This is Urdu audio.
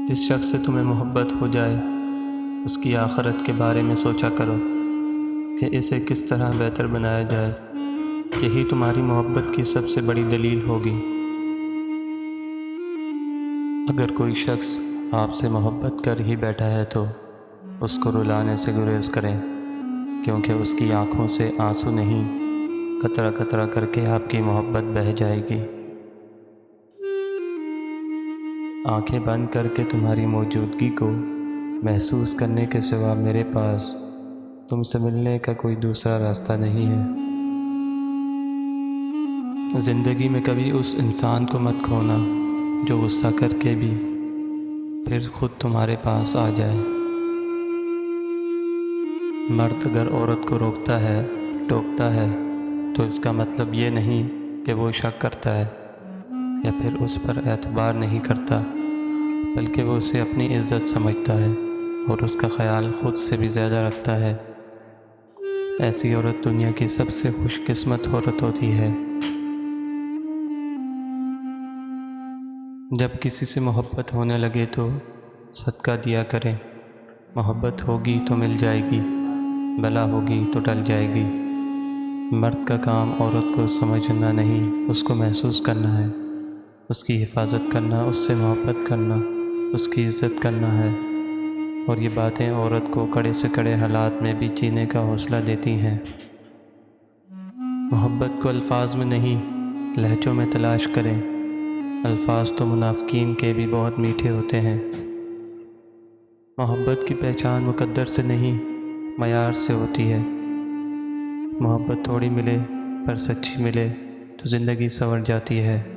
جس شخص سے تمہیں محبت ہو جائے اس کی آخرت کے بارے میں سوچا کرو کہ اسے کس طرح بہتر بنایا جائے۔ یہی تمہاری محبت کی سب سے بڑی دلیل ہوگی۔ اگر کوئی شخص آپ سے محبت کر ہی بیٹھا ہے تو اس کو رلانے سے گریز کریں، کیونکہ اس کی آنکھوں سے آنسو نہیں، قطرہ قطرہ کر کے آپ کی محبت بہہ جائے گی۔ آنکھیں بند کر کے تمہاری موجودگی کو محسوس کرنے کے سوا میرے پاس تم سے ملنے کا کوئی دوسرا راستہ نہیں ہے۔ زندگی میں کبھی اس انسان کو مت کھونا جو غصہ کر کے بھی پھر خود تمہارے پاس آ جائے۔ مرد اگر عورت کو روکتا ہے، ٹوکتا ہے، تو اس کا مطلب یہ نہیں کہ وہ شک کرتا ہے یا پھر اس پر اعتبار نہیں کرتا، بلکہ وہ اسے اپنی عزت سمجھتا ہے اور اس کا خیال خود سے بھی زیادہ رکھتا ہے۔ ایسی عورت دنیا کی سب سے خوش قسمت عورت ہوتی ہے۔ جب کسی سے محبت ہونے لگے تو صدقہ دیا کریں۔ محبت ہوگی تو مل جائے گی، بلا ہوگی تو ٹل جائے گی۔ مرد کا کام عورت کو سمجھنا نہیں، اس کو محسوس کرنا ہے، اس کی حفاظت کرنا، اس سے محبت کرنا، اس کی عزت کرنا ہے، اور یہ باتیں عورت کو کڑے سے کڑے حالات میں بھی جینے کا حوصلہ دیتی ہیں۔ محبت کو الفاظ میں نہیں، لہجوں میں تلاش کریں۔ الفاظ تو منافقین کے بھی بہت میٹھے ہوتے ہیں۔ محبت کی پہچان مقدر سے نہیں، معیار سے ہوتی ہے۔ محبت تھوڑی ملے پر سچی ملے تو زندگی سنور جاتی ہے۔